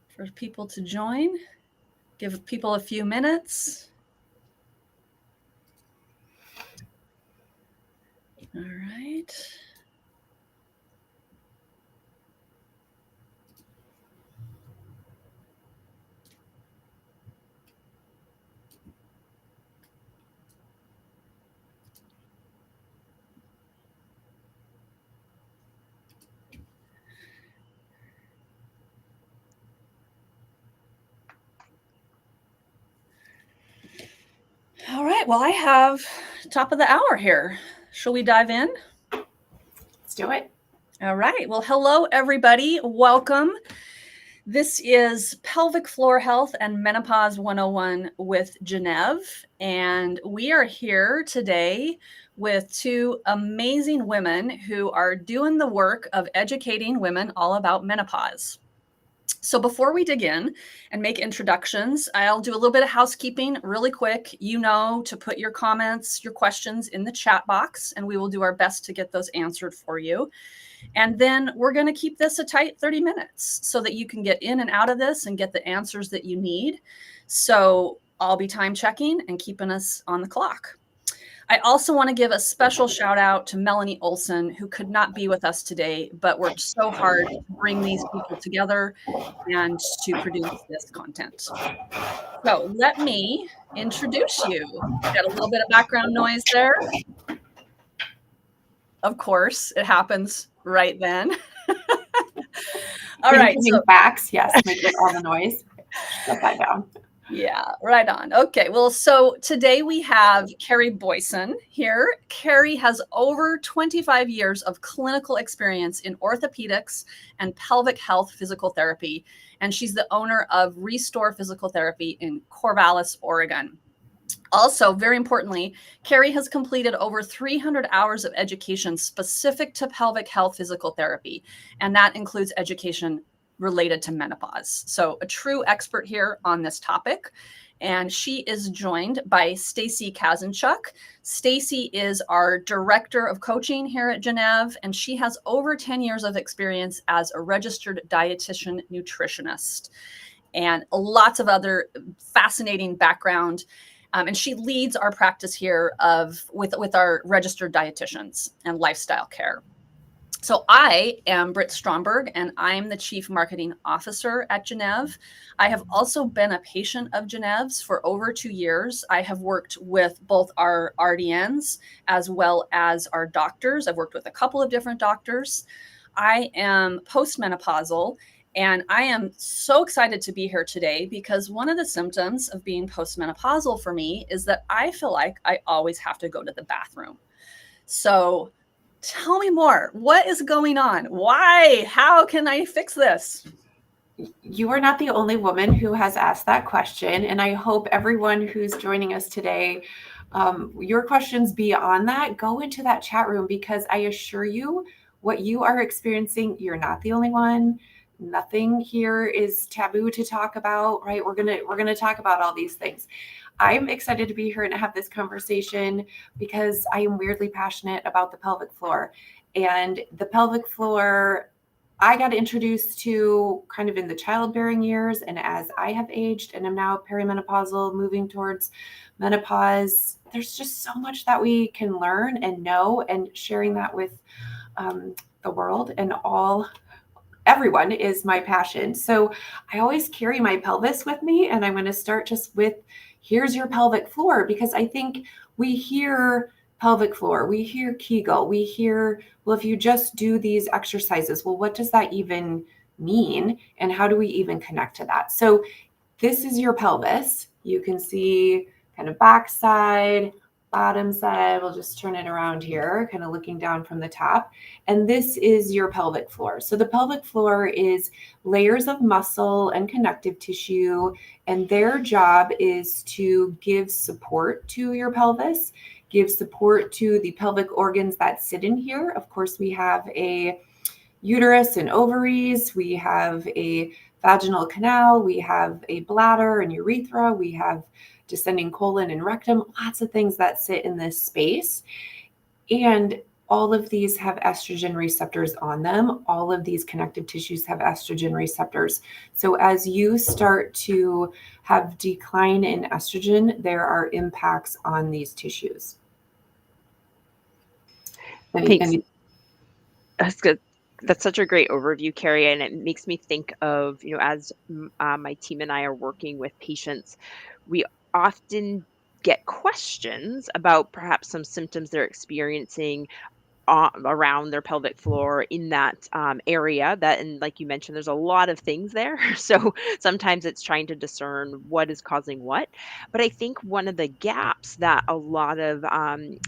for people to join. Give people a few minutes. All right. All right. Well, I have top of the hour here. Shall we dive in? Let's do it. All right. Well, hello, everybody. Welcome. This is Pelvic Floor Health and Menopause 101 with Genevieve. And we are here today with two amazing women who are doing the work of educating women all about menopause. So before we dig in and make introductions, I'll do a little bit of housekeeping really quick. You know to put your comments, your questions in the chat box, and we will do our best to get those answered for you. And then we're going to keep this a tight 30 minutes so that you can get in and out of this and get the answers that you need. So I'll be time checking and keeping us on the clock. I also want to give a special shout out to Melanie Olson, who could not be with us today, but worked so hard to bring these people together and to produce this content. So let me introduce you. Got a little bit of background noise there. Of course, it happens right then. All right. So facts, yes, making all the noise. Shut that down. Yeah, right on. Okay, well, so today we have Kerry Boysen here. Kerry has over 25 years of clinical experience in orthopedics and pelvic health physical therapy, and she's the owner of Restore Physical Therapy in Corvallis, Oregon. Also, very importantly, Kerry has completed over 300 hours of education specific to pelvic health physical therapy, and that includes education related to menopause. So a true expert here on this topic. And she is joined by Stasi Kasianchuk. Stasi is our director of coaching here at Genevieve, and she has over 10 years of experience as a registered dietitian nutritionist and lots of other fascinating background. And she leads our practice here with our registered dietitians and lifestyle care. So I am Britt Stromberg, and I'm the Chief Marketing Officer at Genevieve. I have also been a patient of Genevieve's for over 2 years. I have worked with both our RDNs as well as our doctors. I've worked with a couple of different doctors. I am postmenopausal, and I am so excited to be here today because one of the symptoms of being postmenopausal for me is that I feel like I always have to go to the bathroom. So tell me more. What is going on? Why? How can I fix this? You are not the only woman who has asked that question, and I hope everyone who's joining us today, your questions beyond that, go into that chat room, because I assure you what you are experiencing, you're not the only one. Nothing here is taboo to talk about, right? We're gonna talk about all these things. I'm excited to be here and have this conversation because I am weirdly passionate about the pelvic floor. And the pelvic floor, I got introduced to kind of in the childbearing years, and as I have aged and am now perimenopausal, moving towards menopause, there's just so much that we can learn and know, and sharing that with the world and everyone is my passion. So I always carry my pelvis with me, and I'm going to start just with, here's your pelvic floor, because I think we hear pelvic floor, we hear Kegel, we hear, well, if you just do these exercises, well, what does that even mean? And how do we even connect to that? So this is your pelvis. You can see kind of back side, bottom side. We'll just turn it around here, kind of looking down from the top. And this is your pelvic floor. So the pelvic floor is layers of muscle and connective tissue, and their job is to give support to your pelvis, give support to the pelvic organs that sit in here. Of course, we have a uterus and ovaries, we have a vaginal canal, we have a bladder and urethra, we have descending colon and rectum, lots of things that sit in this space. And all of these have estrogen receptors on them. All of these connective tissues have estrogen receptors. So as you start to have decline in estrogen, there are impacts on these tissues. Thanks. That's good. That's such a great overview, Kerry, and it makes me think of, as my team and I are working with patients, we often get questions about perhaps some symptoms they're experiencing around their pelvic floor in that area that, and like you mentioned, there's a lot of things there. So sometimes it's trying to discern what is causing what. But I think one of the gaps that a lot of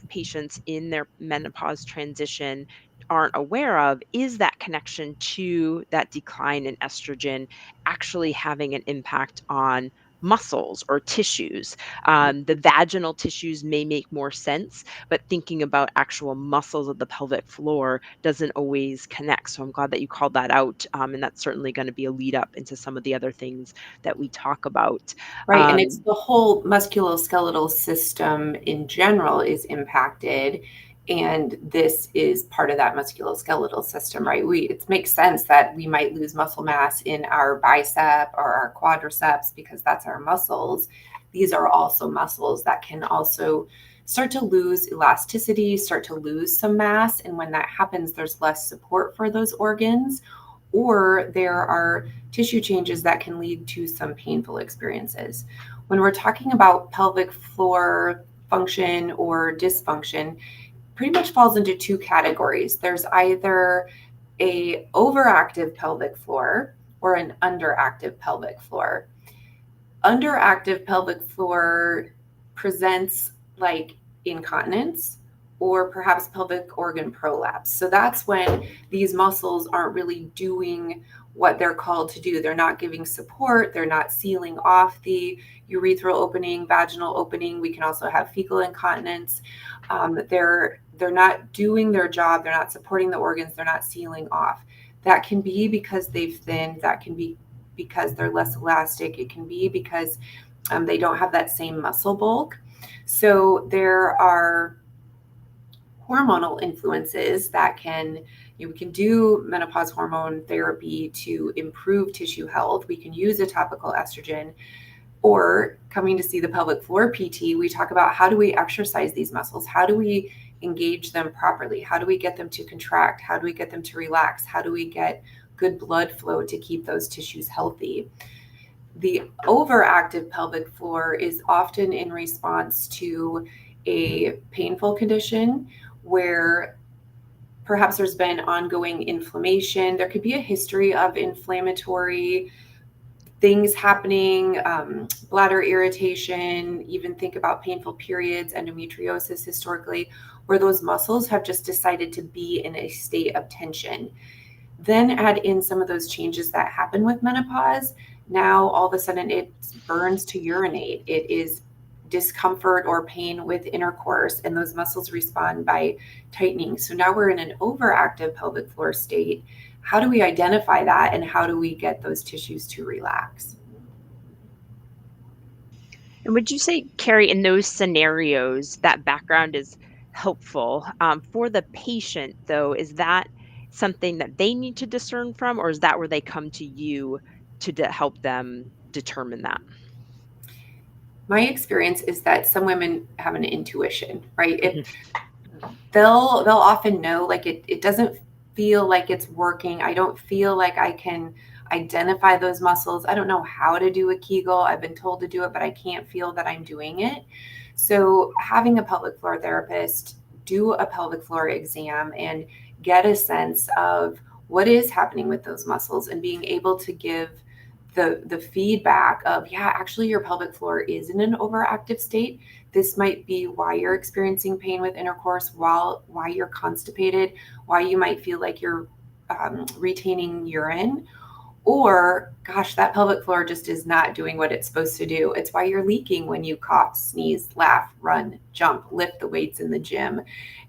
patients in their menopause transition aren't aware of is that connection to that decline in estrogen actually having an impact on muscles or tissues. The vaginal tissues may make more sense, but thinking about actual muscles of the pelvic floor doesn't always connect. So I'm glad that you called that out. And that's certainly going to be a lead up into some of the other things that we talk about. Right. And it's the whole musculoskeletal system in general is impacted. And this is part of that musculoskeletal system, right? It makes sense that we might lose muscle mass in our bicep or our quadriceps because that's our muscles. These are also muscles that can also start to lose elasticity, start to lose some mass. And when that happens, there's less support for those organs, or there are tissue changes that can lead to some painful experiences. When we're talking about pelvic floor function or dysfunction, pretty much falls into two categories. There's either a overactive pelvic floor or an underactive pelvic floor. Underactive pelvic floor presents like incontinence or perhaps pelvic organ prolapse. So that's when these muscles aren't really doing what they're called to do. They're not giving support. They're not sealing off the urethral opening, vaginal opening. We can also have fecal incontinence. They're not doing their job. They're not supporting the organs. They're not sealing off. That can be because they've thinned. That can be because they're less elastic. It can be because they don't have that same muscle bulk. So there are hormonal influences that we can do menopause hormone therapy to improve tissue health. We can use a topical estrogen, or coming to see the pelvic floor PT, we talk about how do we exercise these muscles? How do we engage them properly? How do we get them to contract? How do we get them to relax? How do we get good blood flow to keep those tissues healthy? The overactive pelvic floor is often in response to a painful condition where perhaps there's been ongoing inflammation. There could be a history of inflammatory things happening, bladder irritation, even think about painful periods, endometriosis historically, where those muscles have just decided to be in a state of tension. Then add in some of those changes that happen with menopause. Now, all of a sudden, it burns to urinate. It is discomfort or pain with intercourse, and those muscles respond by tightening. So now we're in an overactive pelvic floor state. How do we identify that, and how do we get those tissues to relax? And would you say, Kerry, in those scenarios, that background is helpful for the patient, though? Is that something that they need to discern from, or is that where they come to you to help them determine that? My experience is that some women have an intuition, right? Mhm. They'll often know, like it doesn't feel like it's working. I don't feel like I can identify those muscles. I don't know how to do a Kegel. I've been told to do it, but I can't feel that I'm doing it. So having a pelvic floor therapist do a pelvic floor exam and get a sense of what is happening with those muscles and being able to give the feedback of, yeah, actually your pelvic floor is in an overactive state. This might be why you're experiencing pain with intercourse, why you're constipated, why you might feel like you're retaining urine, or gosh, that pelvic floor just is not doing what it's supposed to do. It's why you're leaking when you cough, sneeze, laugh, run, jump, lift the weights in the gym.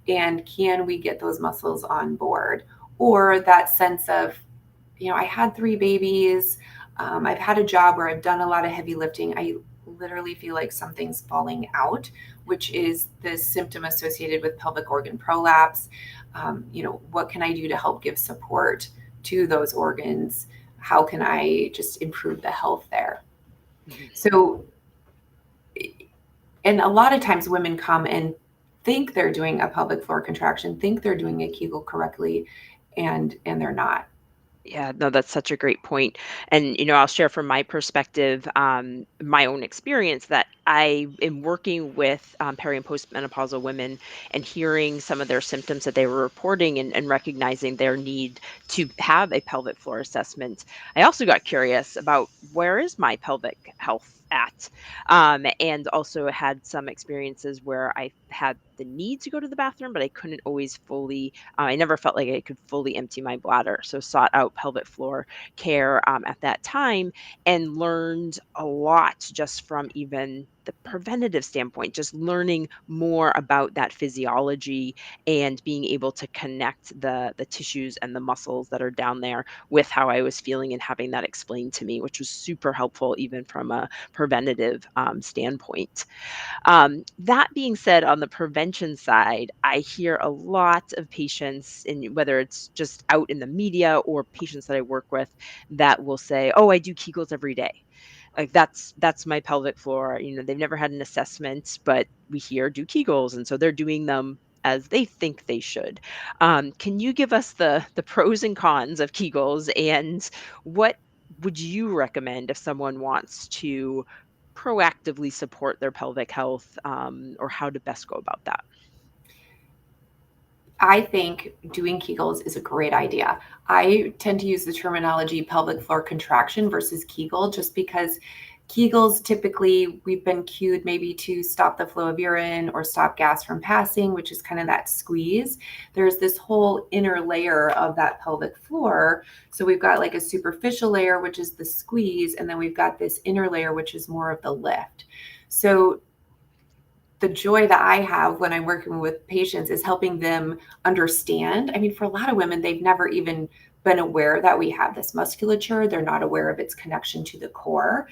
And can we get those muscles on board? Or that sense of, I had 3 babies. I've had a job where I've done a lot of heavy lifting. I literally feel like something's falling out, which is the symptom associated with pelvic organ prolapse. What can I do to help give support to those organs? How can I just improve the health there? Mhm. So, and a lot of times women come and think they're doing a pelvic floor contraction, think they're doing a Kegel correctly, and they're not. Yeah, no, that's such a great point. And, I'll share from my perspective, my own experience that I am working with peri and postmenopausal women and hearing some of their symptoms that they were reporting and recognizing their need to have a pelvic floor assessment. I also got curious about where is my pelvic health at? And also had some experiences where I had the need to go to the bathroom, but I couldn't always fully I never felt like I could fully empty my bladder. So sought out pelvic floor care at that time and learned a lot just from even the preventative standpoint, just learning more about that physiology and being able to connect the tissues and the muscles that are down there with how I was feeling and having that explained to me, which was super helpful even from a preventative standpoint. That being said, on the prevention side, I hear a lot of patients, and whether it's just out in the media or patients that I work with, that will say, "Oh, I do Kegels every day." Like that's my pelvic floor. They've never had an assessment, but we hear do Kegels, and so they're doing them as they think they should. Can you give us the pros and cons of Kegels, and what would you recommend if someone wants to proactively support their pelvic health, or how to best go about that? I think doing Kegels is a great idea. I tend to use the terminology pelvic floor contraction versus Kegel just because Kegels typically we've been cued maybe to stop the flow of urine or stop gas from passing, which is kind of that squeeze. There's this whole inner layer of that pelvic floor. So we've got like a superficial layer, which is the squeeze, and then we've got this inner layer, which is more of the lift. So the joy that I have when I'm working with patients is helping them understand. I mean, for a lot of women, they've never even been aware that we have this musculature. They're not aware of its connection to the core.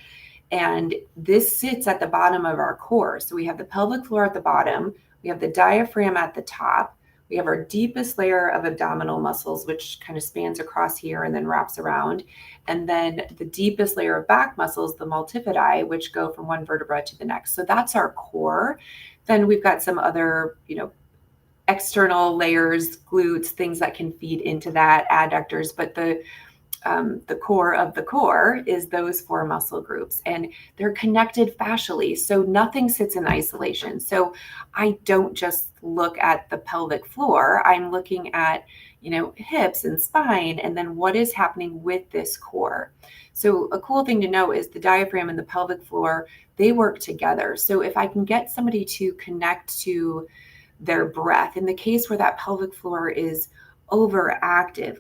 And this sits at the bottom of our core. So we have the pelvic floor at the bottom, we have the diaphragm at the top, we have our deepest layer of abdominal muscles, which kind of spans across here and then wraps around. And then the deepest layer of back muscles, the multifidi, which go from one vertebra to the next. So that's our core. Then we've got some other, external layers, glutes, things that can feed into that, adductors. But the core of the core is those four muscle groups, and they're connected fascially. So nothing sits in isolation. So I don't just look at the pelvic floor. I'm looking at, hips and spine, and then what is happening with this core. So a cool thing to know is the diaphragm and the pelvic floor, they work together. So if I can get somebody to connect to their breath, in the case where that pelvic floor is overactive,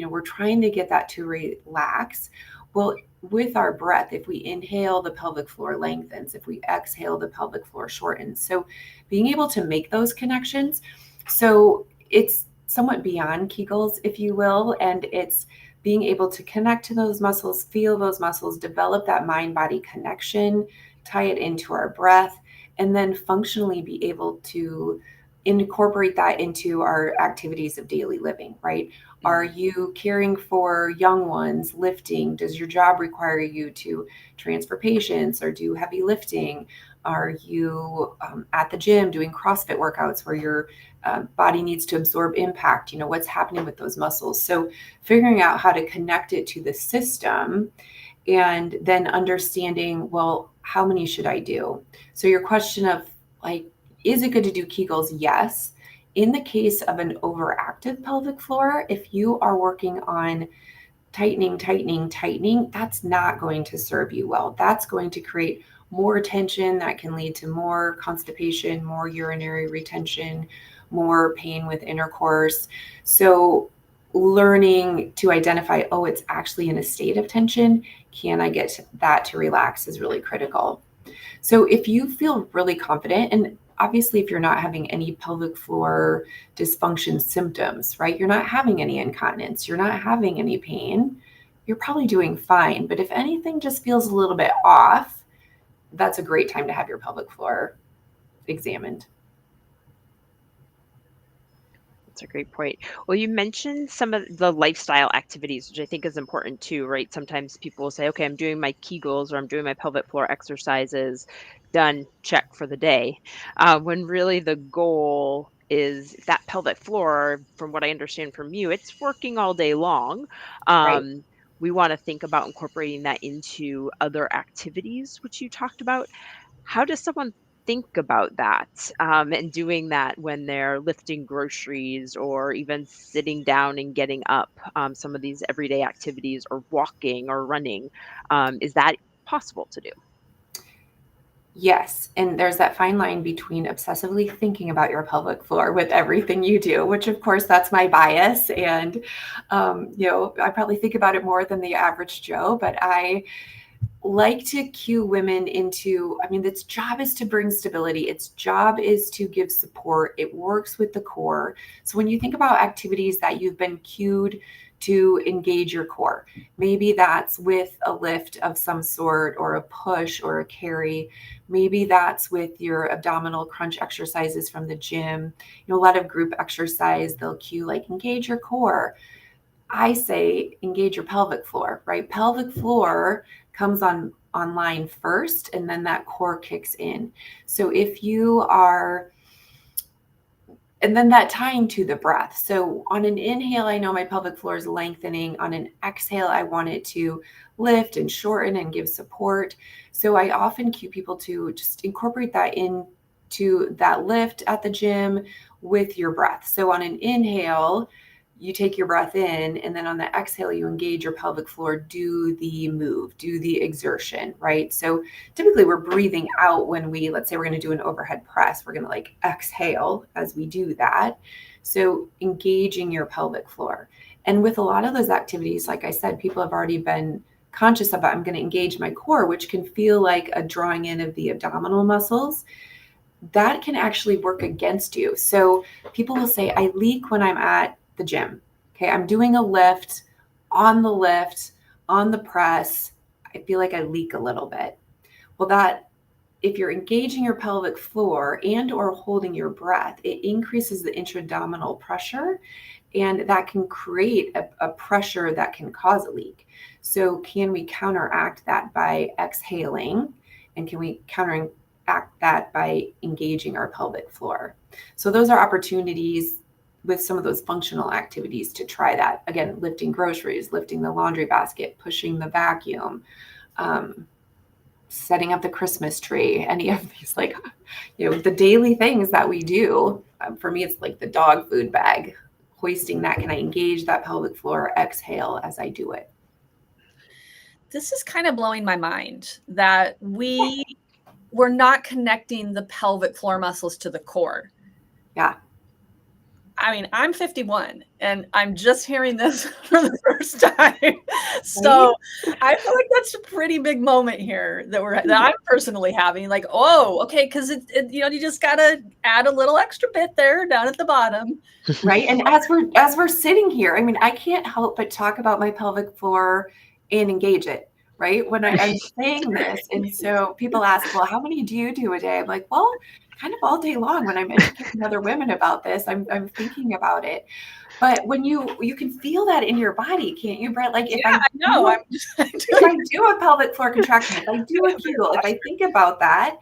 we're trying to get that to relax. Well, with our breath, if we inhale, the pelvic floor lengthens. If we exhale, the pelvic floor shortens. So being able to make those connections. So it's somewhat beyond Kegels, if you will, and it's being able to connect to those muscles, feel those muscles, develop that mind-body connection, tie it into our breath, and then functionally be able to incorporate that into our activities of daily living, right? Are Mhm. you caring for young ones, lifting? Does your job require you to transfer patients or do heavy lifting? Are you at the gym doing CrossFit workouts where your body needs to absorb impact? What's happening with those muscles? So figuring out how to connect it to the system and then understanding, well, how many should I do? So your question of like, is it good to do Kegels? Yes. In the case of an overactive pelvic floor, if you are working on tightening, tightening, tightening, that's not going to serve you well. That's going to create more tension that can lead to more constipation, more urinary retention, more pain with intercourse. So learning to identify, oh, it's actually in a state of tension. Can I get that to relax is really critical. So if you feel really confident, and obviously if you're not having any pelvic floor dysfunction symptoms, right? You're not having any incontinence, you're not having any pain, you're probably doing fine. But if anything just feels a little bit off, that's a great time to have your pelvic floor examined. That's a great point. Well, you mentioned some of the lifestyle activities, which I think is important too, right? Sometimes people will say, okay, I'm doing my Kegels or I'm doing my pelvic floor exercises, done, check for the day. When really the goal is that pelvic floor, from what I understand from you, it's working all day long. Right. We want to think about incorporating that into other activities, which you talked about. How does someone think about that, and doing that when they're lifting groceries or even sitting down and getting up, some of these everyday activities or walking or running? Is that possible to do? Yes. And there's that fine line between obsessively thinking about your pelvic floor with everything you do, which of course that's my bias. And, I probably think about it more than the average Joe, but I like to cue women into, its job is to bring stability. Its job is to give support. It works with the core. So when you think about activities that you've been cued to engage your core, maybe that's with a lift of some sort or a push or a carry. Maybe that's with your abdominal crunch exercises from the gym. A lot of group exercise, they'll cue like engage your core. I say engage your pelvic floor, right? Pelvic floor comes online first, and then that core kicks in. So if you are, and then that tying to the breath. So on an inhale, I know my pelvic floor is lengthening. On an exhale, I want it to lift and shorten and give support. So I often cue people to just incorporate that into that lift at the gym with your breath. So on an inhale, you take your breath in, and then on the exhale, you engage your pelvic floor, do the move, do the exertion, right? So typically we're breathing out when let's say we're going to do an overhead press, we're going to like exhale as we do that. So engaging your pelvic floor. And with a lot of those activities, like I said, people have already been conscious about, I'm going to engage my core, which can feel like a drawing in of the abdominal muscles. That can actually work against you. So people will say, I leak when I'm at the gym. Okay, I'm doing a lift, on the press, I feel like I leak a little bit. Well, if you're engaging your pelvic floor and or holding your breath, it increases the intra-abdominal pressure, and that can create a pressure that can cause a leak. So can we counteract that by exhaling? And can we counteract that by engaging our pelvic floor? So those are opportunities with some of those functional activities to try that. Again, lifting groceries, lifting the laundry basket, pushing the vacuum, setting up the Christmas tree, any of these, like, the daily things that we do. For me, it's like the dog food bag, hoisting that. Can I engage that pelvic floor, exhale as I do it? This is kind of blowing my mind that we're not connecting the pelvic floor muscles to the core. Yeah. I'm 51 and I'm just hearing this for the first time. So I feel like that's a pretty big moment here that I'm personally having, like, oh, okay. Cause you just got to add a little extra bit there down at the bottom. Right. And as we're sitting here, I can't help but talk about my pelvic floor and engage it. Right. When I'm saying this. And so people ask, well, how many do you do a day? I'm like, well, kind of all day long. When I'm educating other women about this, I'm thinking about it. But when you can feel that in your body, can't you, Brett? Like if I do a pelvic floor contraction, if I do a Kegel, if I think about that,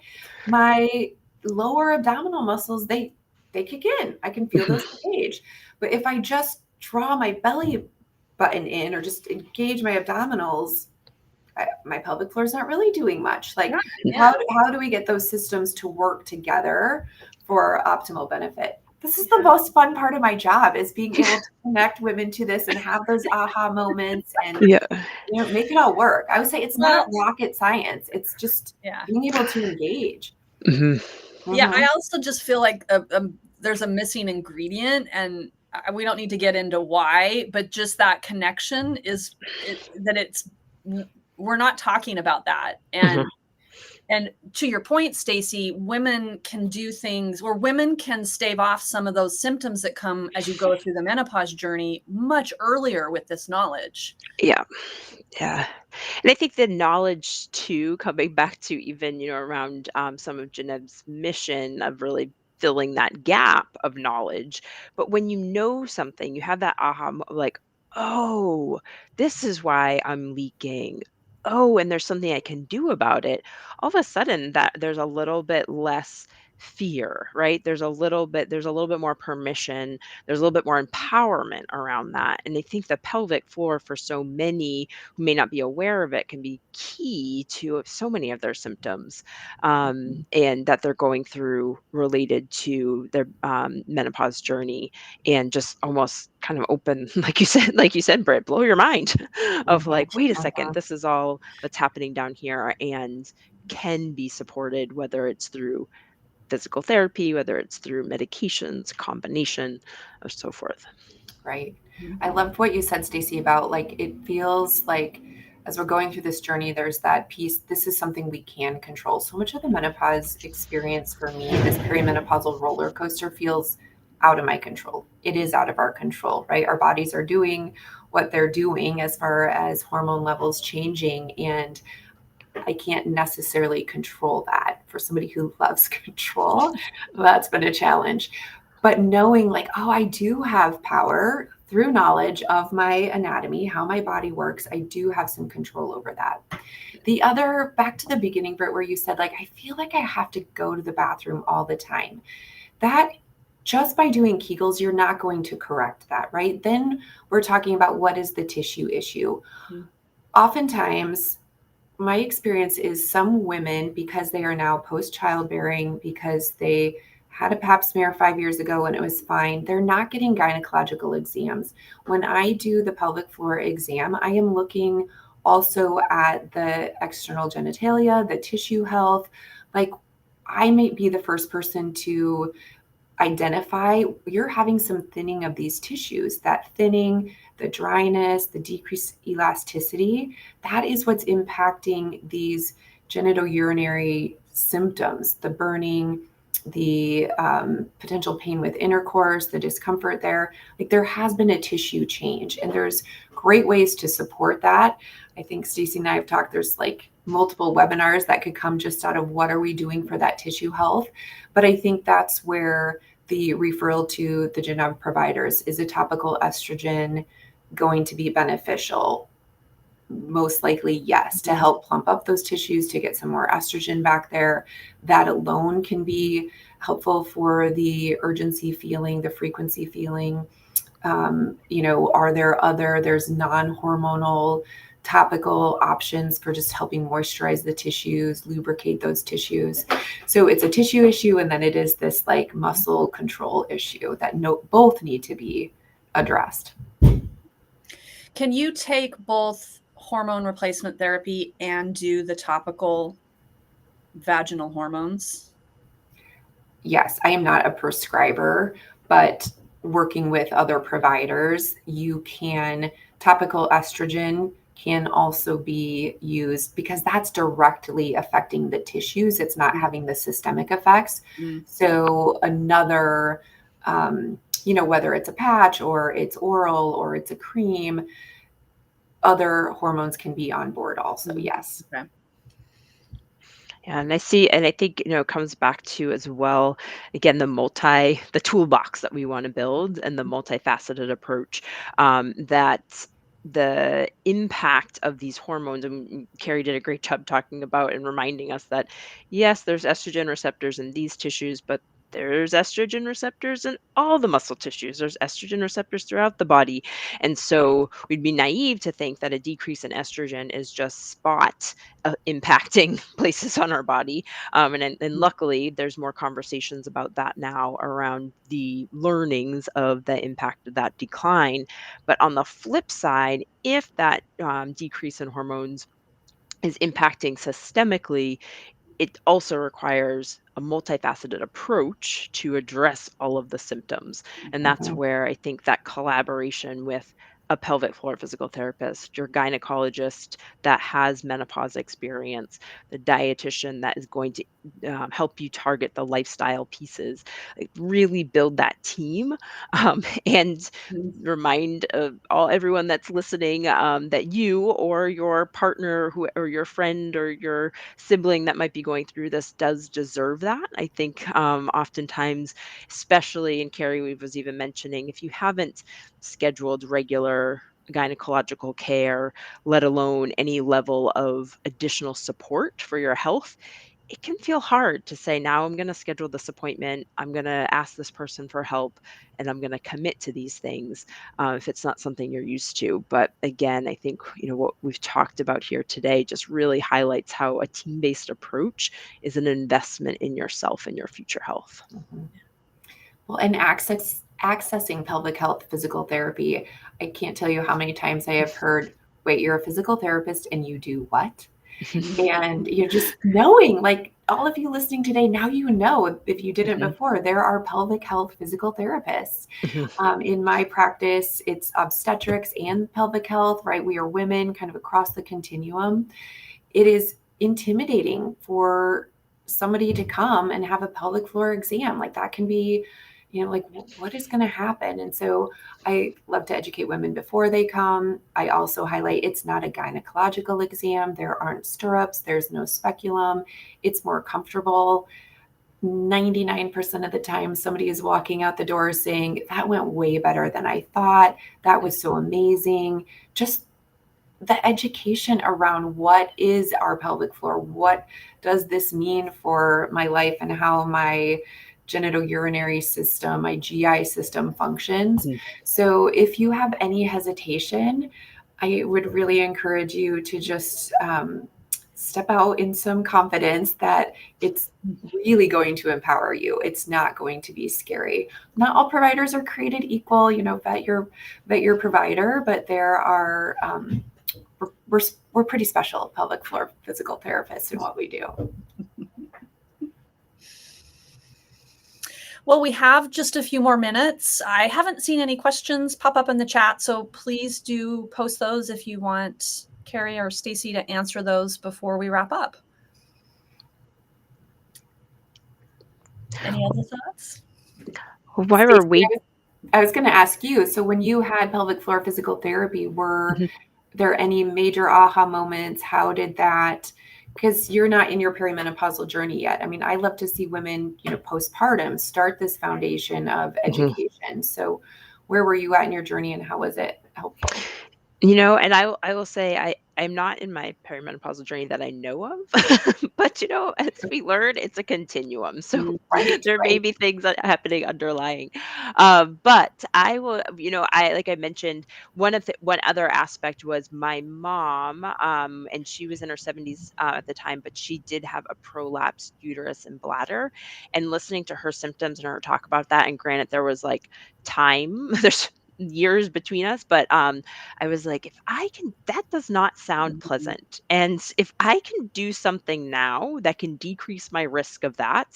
my lower abdominal muscles, they kick in. I can feel those engage. But if I just draw my belly button in or just engage my abdominals, my pelvic floor is not really doing much. Like, how do we get those systems to work together for optimal benefit? This is the most fun part of my job, is being able to connect women to this and have those aha moments and make it all work. I would say it's not rocket science. It's just being able to engage. Mm-hmm. Yeah, I also just feel like there's a missing ingredient, and we don't need to get into why, but just that connection we're not talking about that. And And to your point, Stacey, women can do things, or women can stave off some of those symptoms that come as you go through the menopause journey much earlier with this knowledge. Yeah. Yeah. And I think the knowledge too, coming back to even, around some of Genev's mission of really filling that gap of knowledge. But when you know something, you have that like, oh, this is why I'm leaking. Oh, and there's something I can do about it. All of a sudden that there's a little bit less fear, right? There's a little bit more permission, there's a little bit more empowerment around that. And I think the pelvic floor for so many who may not be aware of it can be key to so many of their symptoms, and that they're going through related to their menopause journey, and just almost kind of open, like you said, Britt, blow your mind of Mhm, like, wait a second, mhm. this is all that's happening down here and can be supported, whether it's through physical therapy, whether it's through medications, combination, or so forth. Right. Mhm. I loved what you said, Stacey, about like it feels like as we're going through this journey, there's that piece. This is something we can control. So much of the menopause experience for me, this perimenopausal roller coaster, feels out of my control. It is out of our control, right? Our bodies are doing what they're doing as far as hormone levels changing. And I can't necessarily control that. For somebody who loves control, that's been a challenge. But knowing like, oh, I do have power through knowledge of my anatomy, how my body works, I do have some control over that. The other, back to the beginning, Britt, where you said, like, I feel like I have to go to the bathroom all the time. That just by doing Kegels, you're not going to correct that, right? Then we're talking about what is the tissue issue. Mhm. Oftentimes, my experience is some women, because they are now post childbearing, because they had a pap smear 5 years ago and it was fine, they're not getting gynecological exams. When I do the pelvic floor exam, I am looking also at the external genitalia, the tissue health. Like, I may be the first person to identify you're having some thinning of these tissues. That thinning, the dryness, the decreased elasticity, that is what's impacting these genitourinary symptoms, the burning, the potential pain with intercourse, the discomfort there. Like, there has been a tissue change, and there's great ways to support that. I think Stacey and I have talked, there's like multiple webinars that could come just out of what are we doing for that tissue health. But I think that's where the referral to the Genov providers, is a topical estrogen going to be beneficial? Most likely, yes, to Mhm. help plump up those tissues, to get some more estrogen back there. That alone can be helpful for the urgency feeling, the frequency feeling. There's non-hormonal topical options for just helping moisturize the tissues, lubricate those tissues. So it's a tissue issue, and then it is this like muscle control issue that both need to be addressed. Can you take both hormone replacement therapy and do the topical vaginal hormones? Yes, I am not a prescriber, but working with other providers, you can, topical estrogen can also be used because that's directly affecting the tissues. It's not having the systemic effects. Mm. So another, whether it's a patch or it's oral or it's a cream, other hormones can be on board also. Mhm. Yes. Okay. Yeah, and I think, it comes back to as well, again, the toolbox that we want to build and the multifaceted approach, that the impact of these hormones, and Carrie did a great job talking about and reminding us that, yes, there's estrogen receptors in these tissues, but there's estrogen receptors in all the muscle tissues. There's estrogen receptors throughout the body. And so we'd be naive to think that a decrease in estrogen is just impacting places on our body. And Mm. luckily, there's more conversations about that now around the learnings of the impact of that decline. But on the flip side, if that decrease in hormones is impacting systemically, it also requires a multifaceted approach to address all of the symptoms. And that's Mhm. where I think that collaboration with a pelvic floor physical therapist, your gynecologist that has menopause experience, the dietitian that is going to help you target the lifestyle pieces, like really build that team, and Mhm. remind all everyone that's listening, that you or your partner who or your friend or your sibling that might be going through this does deserve that. I think oftentimes, especially in Carrie was even mentioning, if you haven't scheduled regular gynecological care, let alone any level of additional support for your health, it can feel hard to say, now I'm going to schedule this appointment. I'm going to ask this person for help and I'm going to commit to these things if it's not something you're used to. But again, I think, what we've talked about here today just really highlights how a team based approach is an investment in yourself and your future health. Mhm. Well, and accessing pelvic health physical therapy, I can't tell you how many times I have heard, wait, you're a physical therapist and you do what? And you're just knowing, like all of you listening today, now you know, if you didn't Mhm. before, there are pelvic health physical therapists. Mhm. In my practice, it's obstetrics and pelvic health, right? We are women kind of across the continuum. It is intimidating for somebody to come and have a pelvic floor exam. Like that can be, like what is going to happen? And so I love to educate women before they come. I also highlight it's not a gynecological exam. There aren't stirrups, there's no speculum. It's more comfortable. 99% of the time, somebody is walking out the door saying, that went way better than I thought. That was so amazing. Just the education around what is our pelvic floor, what does this mean for my life and how my genitourinary system, my GI system functions. Mhm. So if you have any hesitation, I would really encourage you to just step out in some confidence that it's really going to empower you. It's not going to be scary. Not all providers are created equal. Vet your provider, but there are we're pretty special pelvic floor physical therapists in what we do. Well, we have just a few more minutes. I haven't seen any questions pop up in the chat, so please do post those if you want Kerry or Stasi to answer those before we wrap up. Any other thoughts? Why were Stacey, we? I was going to ask you, so when you had pelvic floor physical therapy, were there any major aha moments? How did that, because you're not in your perimenopausal journey yet. I mean, I love to see women, postpartum start this foundation of Mhm. education. So where were you at in your journey and how was it helpful? And I will say I'm not in my perimenopausal journey that I know of, but as we learn, it's a continuum. So Right, there may right. be things that happening underlying. But I will, I like I mentioned, one other aspect was my mom, and she was in her 70s at the time, but she did have a prolapsed uterus and bladder. And listening to her symptoms and her talk about that, and granted, there was like time, there's years between us, but I was like, if I can, that does not sound Mhm. pleasant. And if I can do something now that can decrease my risk of that,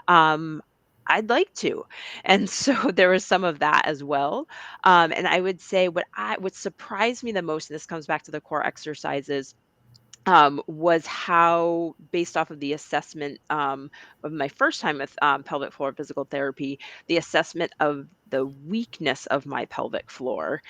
um, I'd like to. And so there was some of that as well. And I would say what surprised me the most, and this comes back to the core exercises, was how, based off of the assessment of my first time with pelvic floor physical therapy, the assessment of the weakness of my pelvic floor.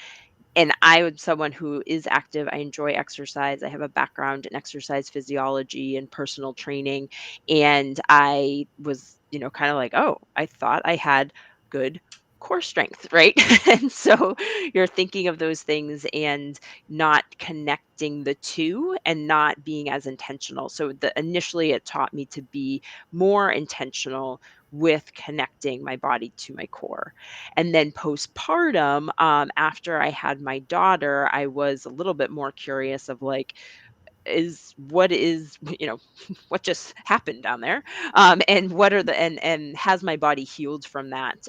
And I am someone who is active. I enjoy exercise. I have a background in exercise physiology and personal training. And I was, kind of like, oh, I thought I had good core strength, right? And so you're thinking of those things and not connecting the two and not being as intentional. So initially it taught me to be more intentional with connecting my body to my core. And then postpartum, after I had my daughter, I was a little bit more curious of like, is what just happened down there, and what are the and has my body healed from that,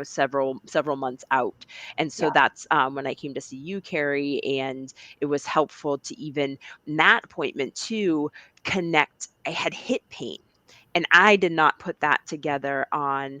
several months out. And so Yeah. that's when I came to see you, Carrie, and it was helpful to even in that appointment to connect. I had hip pain, and I did not put that together on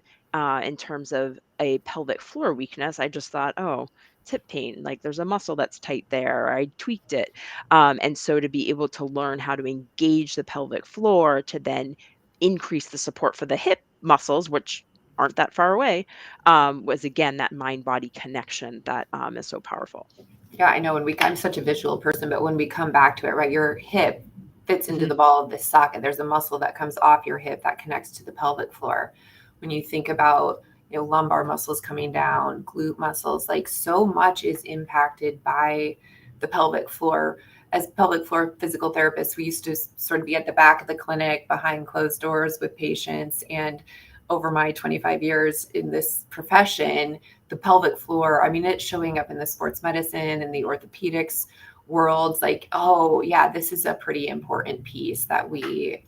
in terms of a pelvic floor weakness. I just thought, oh, hip pain, like there's a muscle that's tight there, or I tweaked it. And so to be able to learn how to engage the pelvic floor to then increase the support for the hip muscles, which aren't that far away, was again that mind body connection that is so powerful. Yeah, I know I'm such a visual person, but when we come back to it, right, your hip fits into Mhm. the ball of this socket. There's a muscle that comes off your hip that connects to the pelvic floor. When you think about, lumbar muscles coming down, glute muscles, like so much is impacted by the pelvic floor. As pelvic floor physical therapists, we used to sort of be at the back of the clinic behind closed doors with patients. And over my 25 years in this profession, the pelvic floor, I mean, it's showing up in the sports medicine and the orthopedics worlds. Like, oh, yeah, this is a pretty important piece that we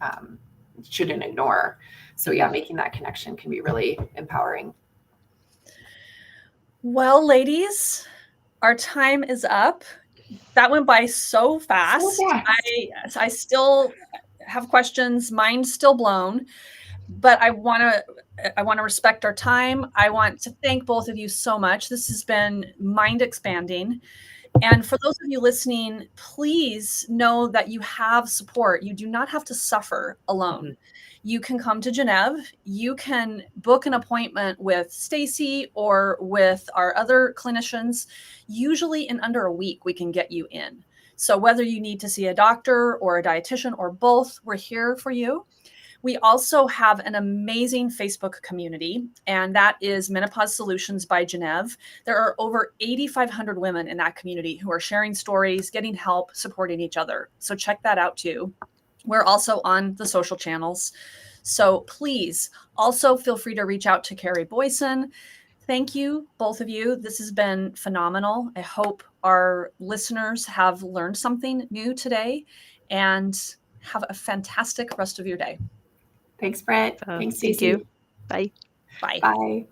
shouldn't ignore. So, yeah, making that connection can be really empowering. Well, ladies, our time is up. That went by so So fast. fast. I still have questions, mind's still blown, but I want to respect our time. I want to thank both of you so much. This has been mind expanding. And for those of you listening, please know that you have support. You do not have to suffer alone. Mhm. You can come to Geneva. You can book an appointment with Stasi or with our other clinicians. Usually in under a week, we can get you in. So whether you need to see a doctor or a dietitian or both, we're here for you. We also have an amazing Facebook community, and that is Menopause Solutions by Geneva. There are over 8,500 women in that community who are sharing stories, getting help, supporting each other. So check that out too. We're also on the social channels. So please also feel free to reach out to Kerry Boysen. Thank you, both of you. This has been phenomenal. I hope our listeners have learned something new today, and have a fantastic rest of your day. Thanks, Brett. Thanks, Thank you. Stacey. Bye. Bye. Bye.